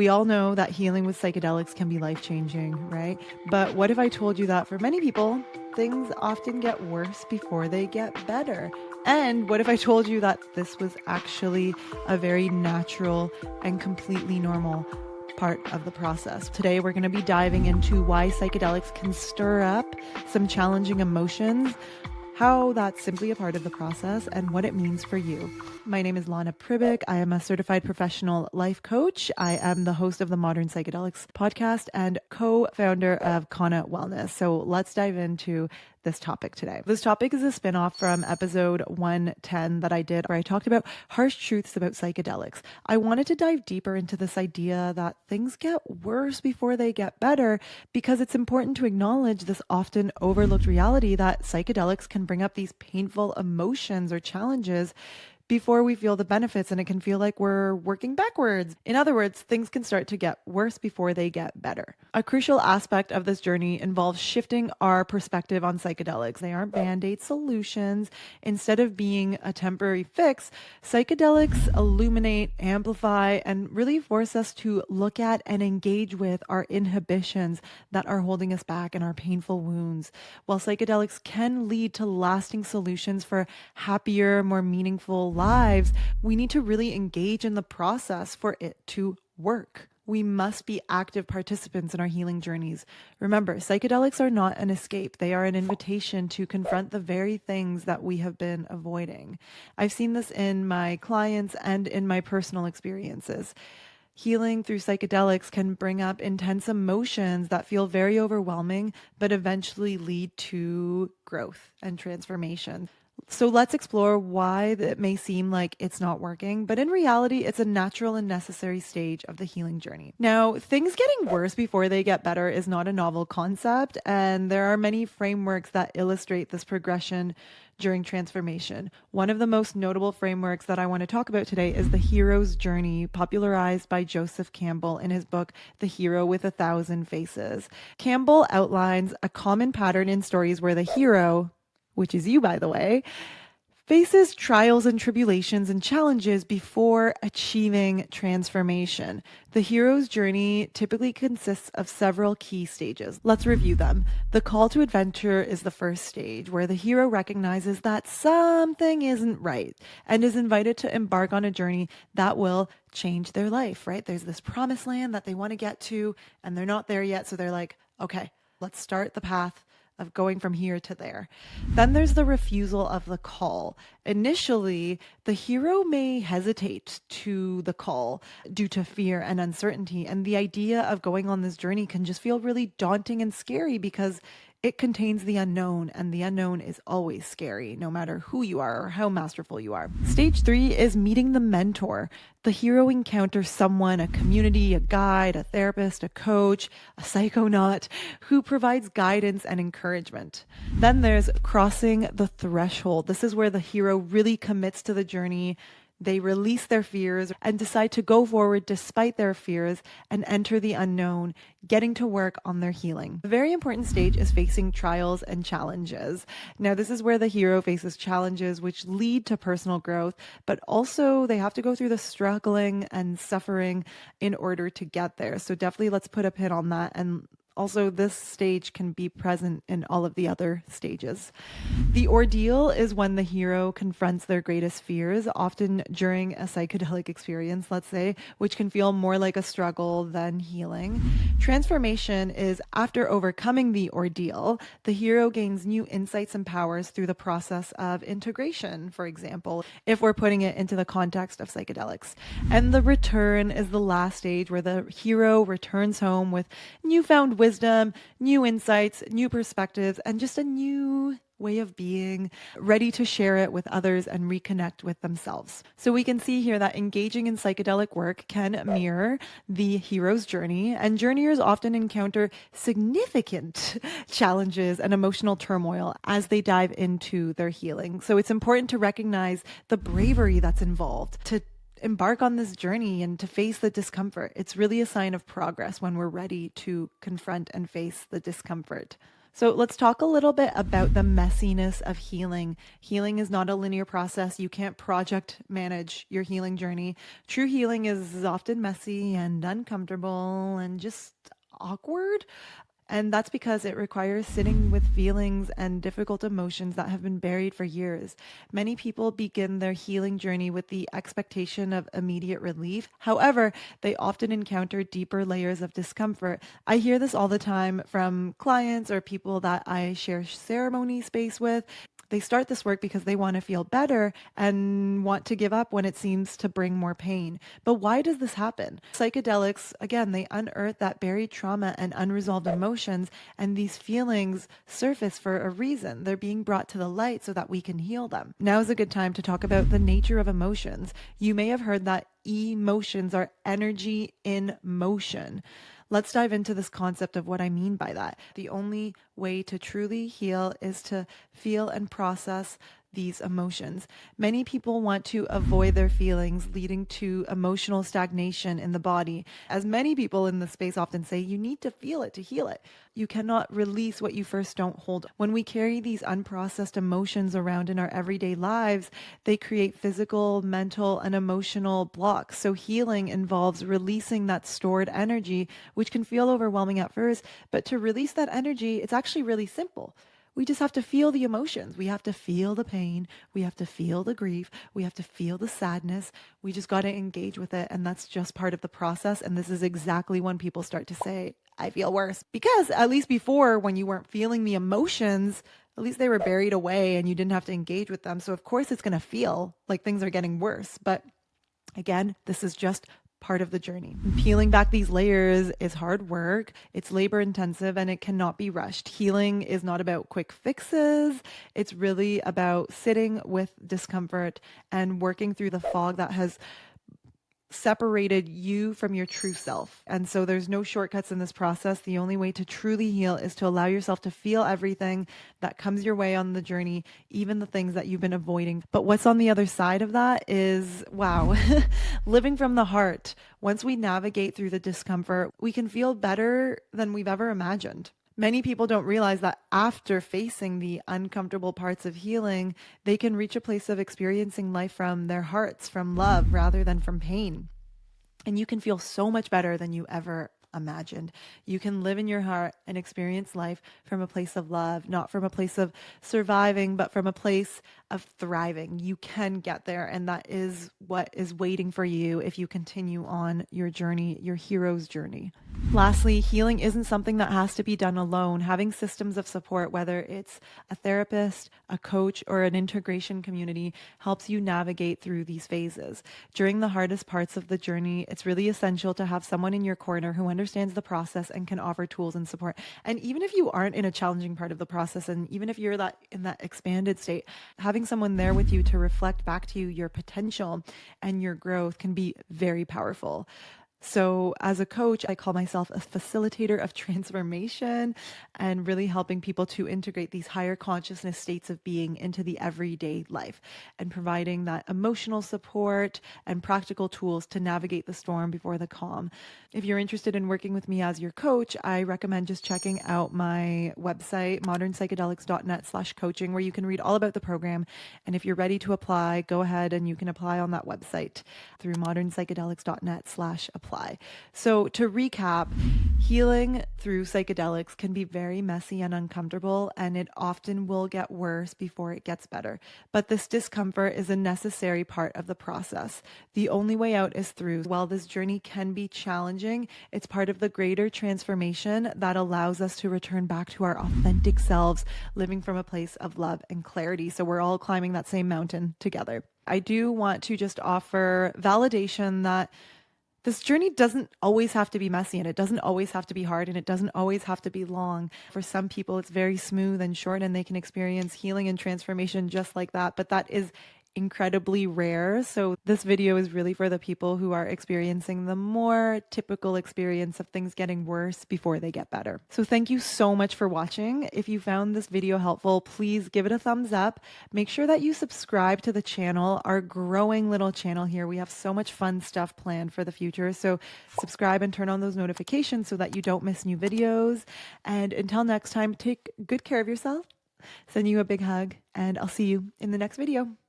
We all know that healing with psychedelics can be life-changing, right? But what if I told you that for many people, things often get worse before they get better? And what if I told you that this was actually a very natural and completely normal part of the process? Today, we're going to be diving into why psychedelics can stir up some challenging emotions, how that's simply a part of the process, and what it means for you. My name is Lana Pribic. I am a certified professional life coach. I am the host of the Modern Psychedelics podcast and co-founder of Kana Wellness. So let's dive into this topic today. This topic is a spin-off from episode 110 that I did where I talked about harsh truths about psychedelics. I wanted to dive deeper into this idea that things get worse before they get better, because it's important to acknowledge this often overlooked reality that psychedelics can bring up these painful emotions or challenges before we feel the benefits, and it can feel like we're working backwards. In other words, things can start to get worse before they get better. A crucial aspect of this journey involves shifting our perspective on psychedelics. They aren't band-aid solutions. Instead of being a temporary fix, psychedelics illuminate, amplify, and really force us to look at and engage with our inhibitions that are holding us back and our painful wounds. While psychedelics can lead to lasting solutions for happier, more meaningful lives, we need to really engage in the process for it to work. We must be active participants in our healing journeys. Remember, psychedelics are not an escape. They are an invitation to confront the very things that we have been avoiding. I've seen this in my clients and in my personal experiences. Healing through psychedelics can bring up intense emotions that feel very overwhelming, but eventually lead to growth and transformation. So let's explore why it may seem like it's not working, but in reality, it's a natural and necessary stage of the healing journey. Now, things getting worse before they get better is not a novel concept, and there are many frameworks that illustrate this progression during transformation. One of the most notable frameworks that I want to talk about today is the hero's journey, popularized by Joseph Campbell in his book, The Hero with a Thousand Faces. Campbell outlines a common pattern in stories where the hero, which is you, by the way, faces trials and tribulations and challenges before achieving transformation. The hero's journey typically consists of several key stages. Let's review them. The call to adventure is the first stage, where the hero recognizes that something isn't right and is invited to embark on a journey that will change their life, right? There's this promised land that they want to get to, and they're not there yet. So they're like, okay, let's start the path of going from here to there. Then there's the refusal of the call. Initially, the hero may hesitate to the call due to fear and uncertainty. And the idea of going on this journey can just feel really daunting and scary because it contains the unknown, and the unknown is always scary, no matter who you are or how masterful you are. Stage 3 is meeting the mentor. The hero encounters someone, a community, a guide, a therapist, a coach, a psychonaut, who provides guidance and encouragement. Then there's crossing the threshold. This is where the hero really commits to the journey. They release their fears and decide to go forward despite their fears and enter the unknown, getting to work on their healing. A very important stage is facing trials and challenges. Now, this is where the hero faces challenges which lead to personal growth, but also they have to go through the struggling and suffering in order to get there. So definitely let's put a pin on that. And also, this stage can be present in all of the other stages. The ordeal is when the hero confronts their greatest fears, often during a psychedelic experience, let's say, which can feel more like a struggle than healing. Transformation is after overcoming the ordeal, the hero gains new insights and powers through the process of integration, for example, if we're putting it into the context of psychedelics. And the return is the last stage, where the hero returns home with newfound wisdom, new insights, new perspectives, and just a new way of being, ready to share it with others and reconnect with themselves. So we can see here that engaging in psychedelic work can mirror the hero's journey, and journeyers often encounter significant challenges and emotional turmoil as they dive into their healing. So it's important to recognize the bravery that's involved, to embark on this journey and to face the discomfort. It's really a sign of progress when we're ready to confront and face the discomfort. So let's talk a little bit about the messiness of healing. Healing is not a linear process. You can't project manage your healing journey. True healing is often messy and uncomfortable and just awkward. And that's because it requires sitting with feelings and difficult emotions that have been buried for years. Many people begin their healing journey with the expectation of immediate relief. However, they often encounter deeper layers of discomfort. I hear this all the time from clients or people that I share ceremony space with. They start this work because they want to feel better and want to give up when it seems to bring more pain. But why does this happen? Psychedelics, again, they unearth that buried trauma and unresolved emotions, and these feelings surface for a reason. They're being brought to the light so that we can heal them. Now is a good time to talk about the nature of emotions. You may have heard that emotions are energy in motion. Let's dive into this concept of what I mean by that. The only way to truly heal is to feel and process these emotions. Many people want to avoid their feelings, leading to emotional stagnation in the body. As many people in the space often say, you need to feel it to heal it. You cannot release what you first don't hold. When we carry these unprocessed emotions around in our everyday lives, they create physical, mental, and emotional blocks. So healing involves releasing that stored energy, which can feel overwhelming at first. But to release that energy, it's actually really simple. We just have to feel the emotions. We have to feel the pain. We have to feel the grief. We have to feel the sadness. We just got to engage with it. And that's just part of the process. And this is exactly when people start to say, I feel worse. Because at least before, when you weren't feeling the emotions, at least they were buried away and you didn't have to engage with them. So, of course, it's going to feel like things are getting worse. But again, this is just part of the journey. And peeling back these layers is hard work, it's labor intensive, and it cannot be rushed. Healing is not about quick fixes. It's really about sitting with discomfort and working through the fog that has separated you from your true self. And so there's no shortcuts in this process. The only way to truly heal is to allow yourself to feel everything that comes your way on the journey, even the things that you've been avoiding. But what's on the other side of that is, wow, living from the heart. Once we navigate through the discomfort, we can feel better than we've ever imagined. Many people don't realize that after facing the uncomfortable parts of healing, they can reach a place of experiencing life from their hearts, from love rather than from pain. And you can feel so much better than you ever imagined. You can live in your heart and experience life from a place of love, not from a place of surviving, but from a place of thriving. You can get there, and that is what is waiting for you if you continue on your journey, your hero's journey. Lastly, healing isn't something that has to be done alone. Having systems of support, whether it's a therapist, a coach, or an integration community, helps you navigate through these phases. During the hardest parts of the journey, it's really essential to have someone in your corner who understands the process and can offer tools and support. And even if you aren't in a challenging part of the process, and even if you're in that expanded state, having someone there with you to reflect back to you your potential and your growth can be very powerful. So, as a coach, I call myself a facilitator of transformation and really helping people to integrate these higher consciousness states of being into the everyday life and providing that emotional support and practical tools to navigate the storm before the calm. If you're interested in working with me as your coach, I recommend just checking out my website, modernpsychedelics.net/coaching, where you can read all about the program. And if you're ready to apply, go ahead and you can apply on that website through modernpsychedelics.net/apply. So to recap, healing through psychedelics can be very messy and uncomfortable, and it often will get worse before it gets better. But this discomfort is a necessary part of the process. The only way out is through. While this journey can be challenging, it's part of the greater transformation that allows us to return back to our authentic selves, living from a place of love and clarity. So we're all climbing that same mountain together. I do want to just offer validation that this journey doesn't always have to be messy, and it doesn't always have to be hard, and it doesn't always have to be long. For some people, it's very smooth and short, and they can experience healing and transformation just like that. But that is incredibly rare. So this video is really for the people who are experiencing the more typical experience of things getting worse before they get better. So thank you so much for watching. If you found this video helpful, please give it a thumbs up. Make sure that you subscribe to the channel, our growing little channel here. We have so much fun stuff planned for the future. So subscribe and turn on those notifications so that you don't miss new videos. And until next time, take good care of yourself. Send you a big hug, and I'll see you in the next video.